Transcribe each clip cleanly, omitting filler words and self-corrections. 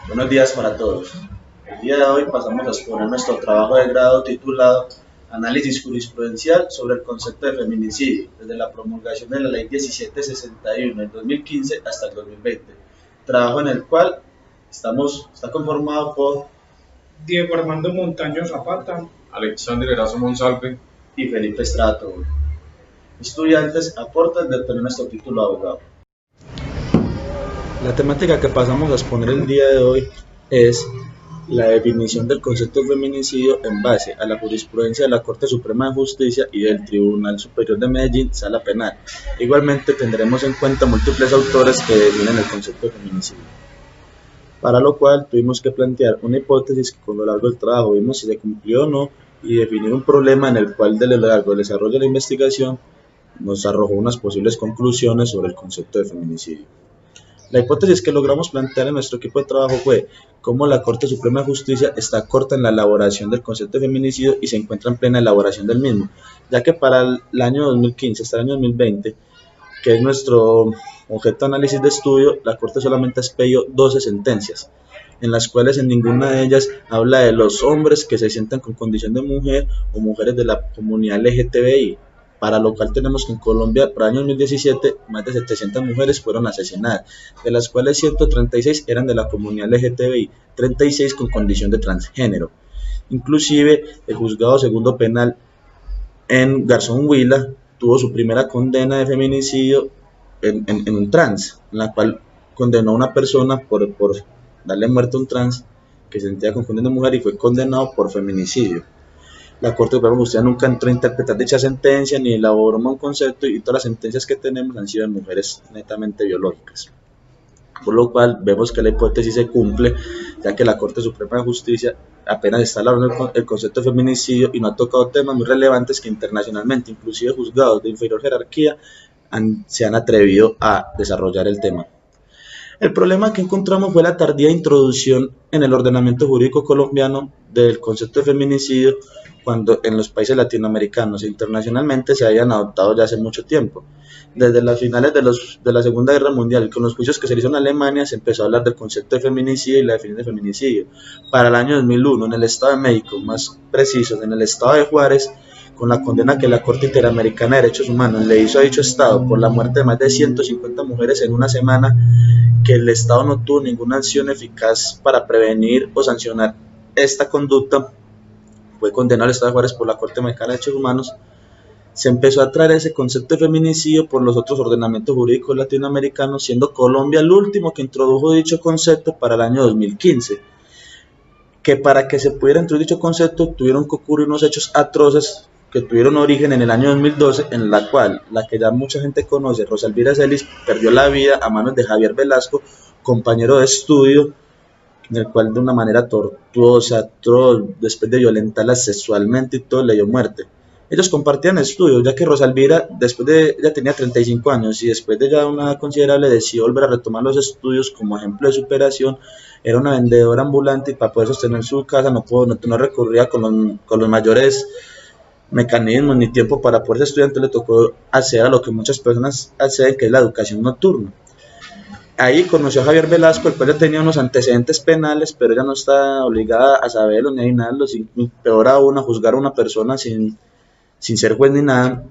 Buenos días para todos. El día de hoy pasamos a exponer nuestro trabajo de grado titulado Análisis jurisprudencial sobre el concepto de feminicidio, desde la promulgación de la Ley 1761 del 2015 hasta el 2020. Trabajo en el cual está conformado por Diego Armando Montaño Zapata, Alexander Erazo Monsalve y Felipe Estrada Tobón. Estudiantes aportan de obtener nuestro título de abogado. La temática que pasamos a exponer el día de hoy es la definición del concepto de feminicidio en base a la jurisprudencia de la Corte Suprema de Justicia y del Tribunal Superior de Medellín, Sala Penal. Igualmente tendremos en cuenta múltiples autores que definen el concepto de feminicidio, para lo cual tuvimos que plantear una hipótesis que con lo largo del trabajo vimos si se cumplió o no y definir un problema en el cual de lo largo del desarrollo de la investigación nos arrojó unas posibles conclusiones sobre el concepto de feminicidio. La hipótesis que logramos plantear en nuestro equipo de trabajo fue cómo la Corte Suprema de Justicia está corta en la elaboración del concepto de feminicidio y se encuentra en plena elaboración del mismo, ya que para el año 2015 hasta el año 2020, que es nuestro objeto de análisis de estudio, la Corte solamente ha expedido 12 sentencias, en las cuales en ninguna de ellas habla de los hombres que se sientan con condición de mujer o mujeres de la comunidad LGTBI, para lo cual tenemos que en Colombia para el año 2017 más de 700 mujeres fueron asesinadas, de las cuales 136 eran de la comunidad LGTBI, 36 con condición de transgénero. Inclusive el juzgado segundo penal en Garzón Huila tuvo su primera condena de feminicidio en un trans, en la cual condenó a una persona por darle muerte a un trans que se sentía con condición de mujer y fue condenado por feminicidio. La Corte Suprema de Justicia nunca entró a interpretar dicha sentencia ni elaboró un concepto y todas las sentencias que tenemos han sido de mujeres netamente biológicas. Por lo cual vemos que la hipótesis se cumple, ya que la Corte Suprema de Justicia apenas está elaborando el concepto de feminicidio y no ha tocado temas muy relevantes que internacionalmente, inclusive juzgados de inferior jerarquía, se han atrevido a desarrollar el tema. El problema que encontramos fue la tardía introducción en el ordenamiento jurídico colombiano del concepto de feminicidio, cuando en los países latinoamericanos e internacionalmente se habían adoptado ya hace mucho tiempo. Desde las finales de la Segunda Guerra Mundial, con los juicios que se hizo en Alemania, se empezó a hablar del concepto de feminicidio y la definición de feminicidio. Para el año 2001, en el Estado de México, más preciso, en el Estado de Juárez, con la condena que la Corte Interamericana de Derechos Humanos le hizo a dicho Estado por la muerte de más de 150 mujeres en una semana, que el Estado no tuvo ninguna acción eficaz para prevenir o sancionar esta conducta, fue condenado al Estado de Juárez por la Corte Mexicana de Derechos Humanos. Se empezó a traer ese concepto de feminicidio por los otros ordenamientos jurídicos latinoamericanos, siendo Colombia el último que introdujo dicho concepto para el año 2015, que para que se pudiera introducir dicho concepto tuvieron que ocurrir unos hechos atroces que tuvieron origen en el año 2012, en la cual la que ya mucha gente conoce, Rosalvira Celis, perdió la vida a manos de Javier Velasco, compañero de estudio, en el cual de una manera tortuosa, atroz, después de violentarla sexualmente y todo, le dio muerte. Ellos compartían estudios, ya que Rosalvira, ella tenía 35 años y después de ya una edad considerable decidió volver a retomar los estudios como ejemplo de superación. Era una vendedora ambulante y para poder sostener su casa no recurría con los mayores mecanismos ni tiempo para poder ser estudiante, le tocó acceder a lo que muchas personas acceden, que es la educación nocturna. Ahí conoció a Javier Velasco, el cual ya tenía unos antecedentes penales, pero ella no está obligada a saberlo ni a nada, peor aún a juzgar a una persona sin ser juez ni nada,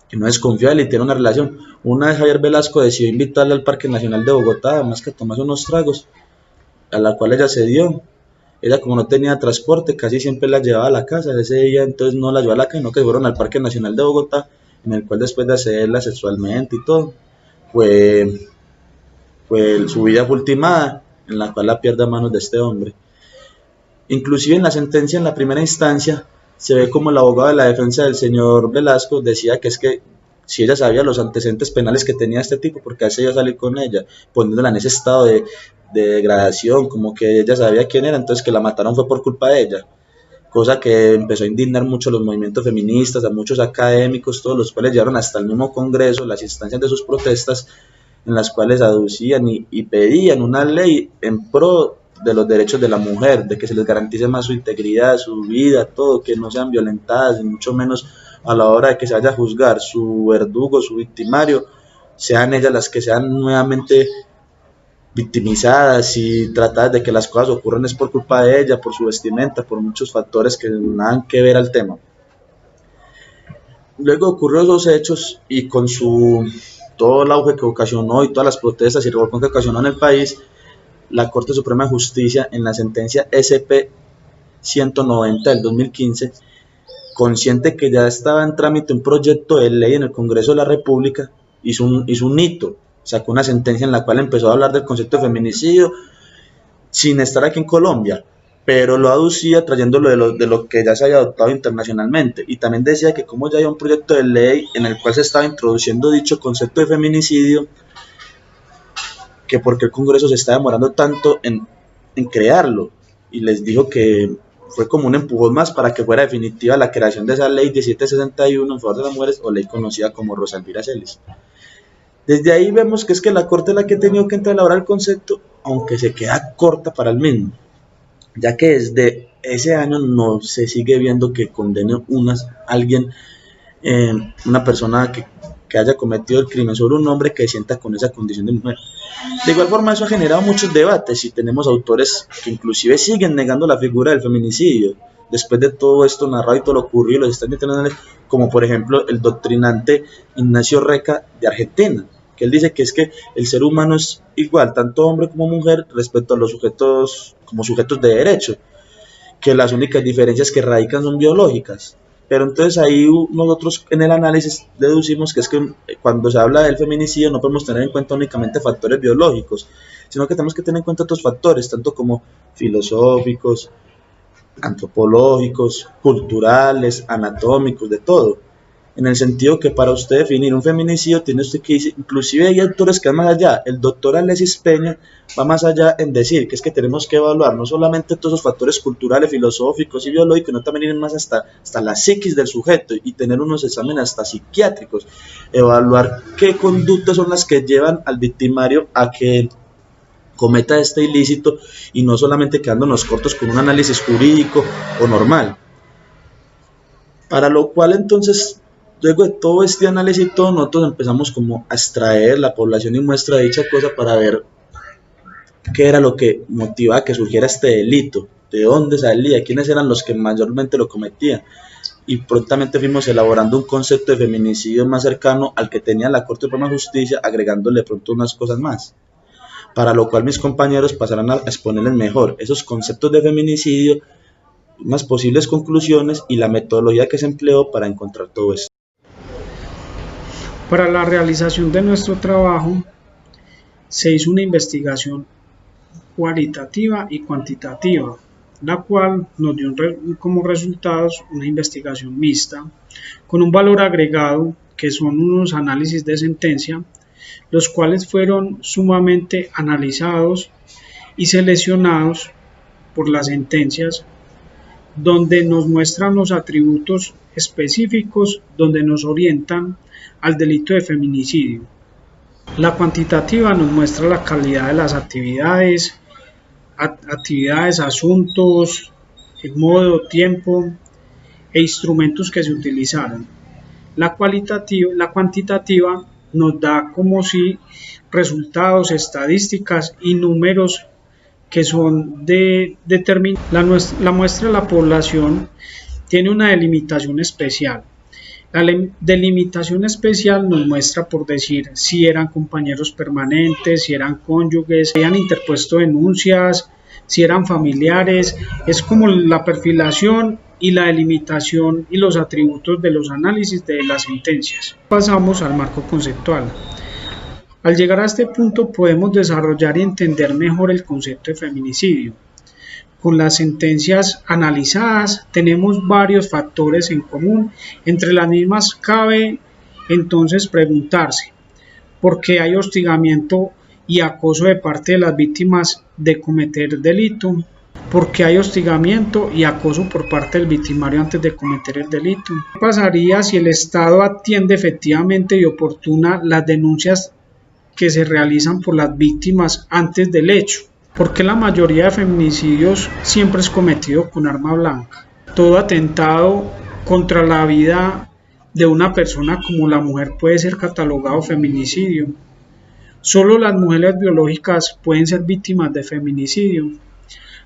que no es confiable y tiene una relación. Una vez Javier Velasco decidió invitarla al Parque Nacional de Bogotá, además que tomase unos tragos, a la cual ella cedió. Ella, como no tenía transporte, casi siempre la llevaba a la casa. Ese día entonces no la llevó a la casa, sino que fueron al Parque Nacional de Bogotá, en el cual después de accederla sexualmente y todo, su vida fue ultimada, en la cual la pierde a manos de este hombre. Inclusive en la sentencia, en la primera instancia, se ve como el abogado de la defensa del señor Velasco decía que es que si ella sabía los antecedentes penales que tenía este tipo, porque hace ella salir con ella, poniéndola en ese estado de degradación, como que ella sabía quién era, entonces que la mataron fue por culpa de ella, cosa que empezó a indignar mucho a los movimientos feministas, a muchos académicos, todos los cuales llevaron hasta el mismo Congreso las instancias de sus protestas, en las cuales aducían y pedían una ley en pro de los derechos de la mujer, de que se les garantice más su integridad, su vida, todo, que no sean violentadas, y mucho menos a la hora de que se vaya a juzgar su verdugo, su victimario, sean ellas las que sean nuevamente victimizadas y tratadas de que las cosas ocurren es por culpa de ella, por su vestimenta, por muchos factores que nada que ver al tema. Luego ocurrió esos hechos y con todo el auge que ocasionó y todas las protestas y revolcón que ocasionó en el país, la Corte Suprema de Justicia en la sentencia SP 190 del 2015, consciente que ya estaba en trámite un proyecto de ley en el Congreso de la República, hizo un hito, sacó una sentencia en la cual empezó a hablar del concepto de feminicidio sin estar aquí en Colombia, pero lo aducía trayéndolo de lo que ya se había adoptado internacionalmente, y también decía que como ya había un proyecto de ley en el cual se estaba introduciendo dicho concepto de feminicidio, que porque el Congreso se está demorando tanto en crearlo, y les dijo que fue como un empujón más para que fuera definitiva la creación de esa ley 1761 en favor de las mujeres, o ley conocida como Rosa Elvira Celis. Desde ahí vemos que es que la Corte es la que ha tenido que entrar a elaborar el concepto, aunque se queda corta para el mismo, ya que desde ese año no se sigue viendo que condene alguien, una persona que haya cometido el crimen sobre un hombre que se sienta con esa condición de mujer. De igual forma, eso ha generado muchos debates y tenemos autores que inclusive siguen negando la figura del feminicidio después de todo esto narrado y todo lo ocurrido, los están deteniendo, como por ejemplo el doctrinante Ignacio Reca de Argentina, que él dice que es que el ser humano es igual, tanto hombre como mujer, respecto a los sujetos como sujetos de derecho, que las únicas diferencias que radican son biológicas. Pero entonces ahí nosotros en el análisis deducimos que es que cuando se habla del feminicidio no podemos tener en cuenta únicamente factores biológicos, sino que tenemos que tener en cuenta otros factores, tanto como filosóficos, antropológicos, culturales, anatómicos, de todo. En el sentido que para usted definir un feminicidio tiene usted que decir, inclusive hay autores que van más allá. El doctor Alexis Peña va más allá en decir que es que tenemos que evaluar no solamente todos esos factores culturales, filosóficos y biológicos, sino también ir más hasta la psiquis del sujeto y tener unos exámenes hasta psiquiátricos, evaluar qué conductas son las que llevan al victimario a que cometa este ilícito y no solamente quedándonos cortos con un análisis jurídico o normal. Para lo cual entonces, luego de todo este análisis y todo, nosotros empezamos como a extraer la población y muestra de dicha cosa para ver qué era lo que motivaba a que surgiera este delito, de dónde salía, quiénes eran los que mayormente lo cometían. Y prontamente fuimos elaborando un concepto de feminicidio más cercano al que tenía la Corte Suprema de Justicia, agregándole pronto unas cosas más. Para lo cual mis compañeros pasarán a exponerles mejor esos conceptos de feminicidio, unas posibles conclusiones y la metodología que se empleó para encontrar todo esto. Para la realización de nuestro trabajo se hizo una investigación cualitativa y cuantitativa, la cual nos dio como resultados una investigación mixta con un valor agregado que son unos análisis de sentencia, los cuales fueron sumamente analizados y seleccionados por las sentencias, donde nos muestran los atributos específicos donde nos orientan al delito de feminicidio. La cuantitativa nos muestra la calidad de las actividades, asuntos, el modo, tiempo e instrumentos que se utilizaron. La cuantitativa nos da como si resultados, estadísticas y números que son la muestra de la población tiene una delimitación especial. La delimitación especial nos muestra, por decir, si eran compañeros permanentes, si eran cónyuges, si habían interpuesto denuncias, si eran familiares. Es como la perfilación y la delimitación y los atributos de los análisis de las sentencias. Pasamos al marco conceptual. Al llegar a este punto podemos desarrollar y entender mejor el concepto de feminicidio. Con las sentencias analizadas tenemos varios factores en común. Entre las mismas cabe entonces preguntarse por qué hay hostigamiento y acoso de parte de las víctimas de cometer delito, por qué hay hostigamiento y acoso por parte del victimario antes de cometer el delito. ¿Qué pasaría si el Estado atiende efectivamente y oportuna las denuncias que se realizan por las víctimas antes del hecho? Porque la mayoría de feminicidios siempre es cometido con arma blanca. Todo atentado contra la vida de una persona como la mujer puede ser catalogado feminicidio. Solo las mujeres biológicas pueden ser víctimas de feminicidio.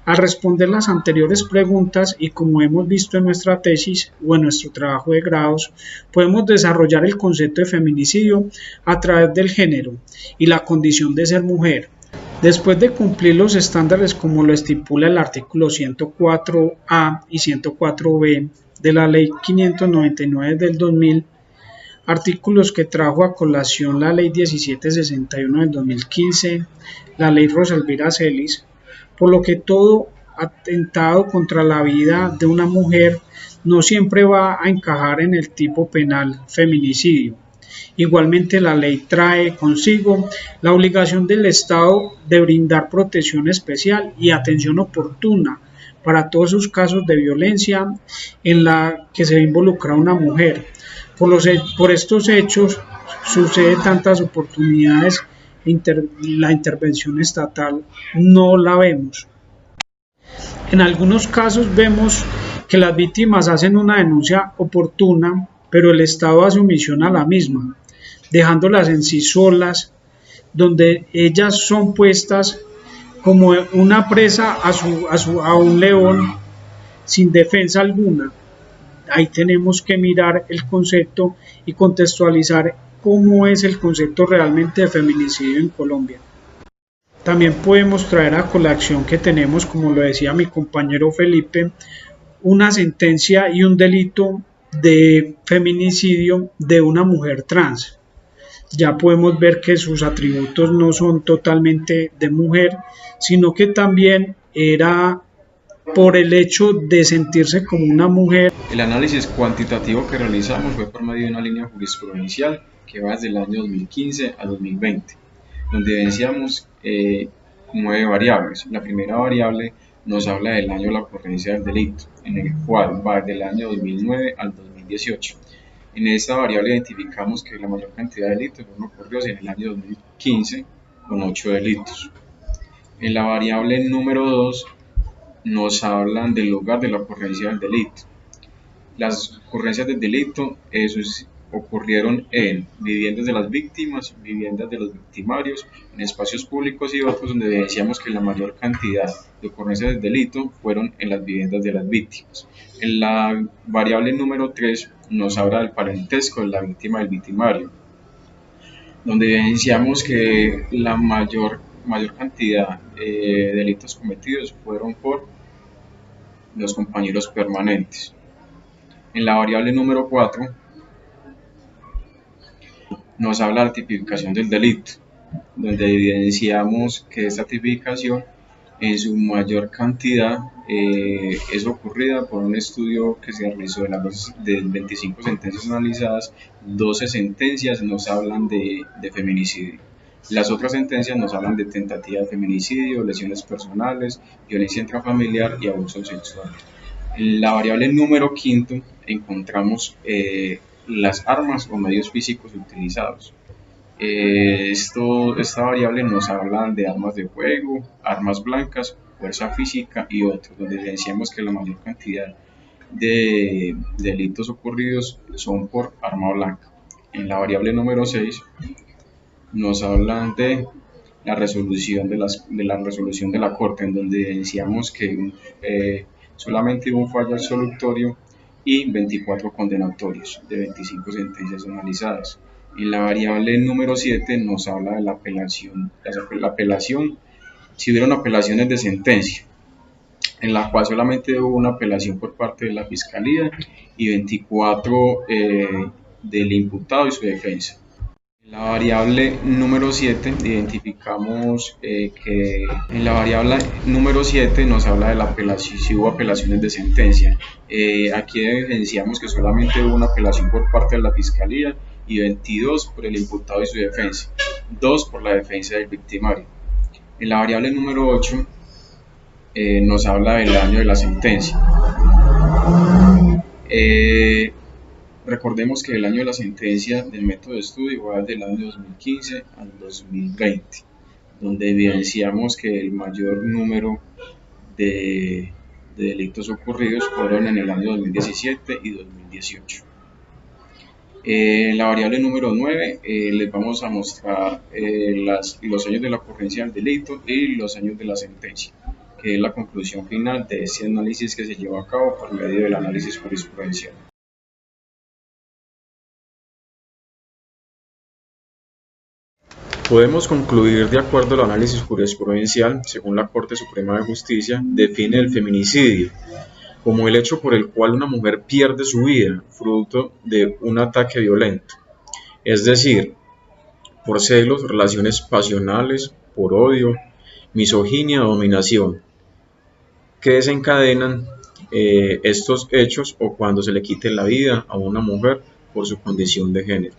Al responder las anteriores preguntas y como hemos visto en nuestra tesis o en nuestro trabajo de grados, podemos desarrollar el concepto de feminicidio a través del género y la condición de ser mujer. Después de cumplir los estándares como lo estipula el artículo 104A y 104B de la Ley 599 del 2000, artículos que trajo a colación la Ley 1761 del 2015, la Ley Rosa Elvira Celis, por lo que todo atentado contra la vida de una mujer no siempre va a encajar en el tipo penal feminicidio. Igualmente, la ley trae consigo la obligación del Estado de brindar protección especial y atención oportuna para todos esos casos de violencia en la que se ve involucrada una mujer. Por estos hechos sucede tantas oportunidades, la intervención estatal no la vemos. En algunos casos vemos que las víctimas hacen una denuncia oportuna, pero el Estado hace omisión a la misma, dejándolas en sí solas, donde ellas son puestas como una presa a un león sin defensa alguna. Ahí tenemos que mirar el concepto y contextualizar cómo es el concepto realmente de feminicidio en Colombia. También podemos traer a colación que tenemos, como lo decía mi compañero Felipe, una sentencia y un delito de feminicidio de una mujer trans. Ya podemos ver que sus atributos no son totalmente de mujer, sino que también era por el hecho de sentirse como una mujer. El análisis cuantitativo que realizamos fue por medio de una línea jurisprudencial que va desde el año 2015 a 2020, donde evidenciamos 9 variables. La primera variable nos habla del año de la ocurrencia del delito, en el cual va del año 2009 al 2018. En esta variable identificamos que la mayor cantidad de delitos fueron ocurridos en el año 2015, con 8 delitos. En la variable número 2 nos hablan del lugar de la ocurrencia del delito. Las ocurrencias del delito ocurrieron en viviendas de las víctimas, viviendas de los victimarios, en espacios públicos y otros, donde evidenciamos que la mayor cantidad de ocurrencias del delito fueron en las viviendas de las víctimas. En la variable número 3 nos habla del parentesco de la víctima del victimario, donde evidenciamos que la mayor cantidad de delitos cometidos fueron por los compañeros permanentes. En la variable número 4 nos habla de la tipificación del delito, donde evidenciamos que esta tipificación en su mayor cantidad es ocurrida por un estudio que se realizó de 25 sentencias analizadas. 12 sentencias nos hablan de feminicidio. Las otras sentencias nos hablan de tentativa de feminicidio, lesiones personales, violencia intrafamiliar y abuso sexual. En la variable número 5 encontramos las armas o medios físicos utilizados. Esta variable nos habla de armas de fuego, armas blancas, fuerza física y otros, donde evidenciamos que la mayor cantidad de delitos ocurridos son por arma blanca. En la variable número 6 nos hablan de la resolución de la Corte, en donde evidenciamos que solamente hubo un fallo absolutorio y 24 condenatorios de 25 sentencias analizadas. En la variable número 7 nos habla de la apelación, si hubieron apelaciones de sentencia, en la cual solamente hubo una apelación por parte de la Fiscalía y 24 del imputado y su defensa. En la variable número 7 identificamos que en la variable número 7 nos habla de la apelación, si hubo apelaciones de sentencia. Aquí evidenciamos que solamente hubo una apelación por parte de la Fiscalía y 22 por el imputado y su defensa, 2 por la defensa del victimario. En la variable número 8 nos habla del año de la sentencia. Recordemos que el año de la sentencia del método de estudio va del año 2015 al 2020, donde evidenciamos que el mayor número de delitos ocurridos fueron en el año 2017 y 2018. En la variable número 9 les vamos a mostrar los años de la ocurrencia del delito y los años de la sentencia, que es la conclusión final de ese análisis que se lleva a cabo por medio del análisis jurisprudencial. Podemos concluir, de acuerdo al análisis jurisprudencial, según la Corte Suprema de Justicia, define el feminicidio como el hecho por el cual una mujer pierde su vida fruto de un ataque violento, es decir, por celos, relaciones pasionales, por odio, misoginia o dominación, que desencadenan estos hechos o cuando se le quite la vida a una mujer por su condición de género.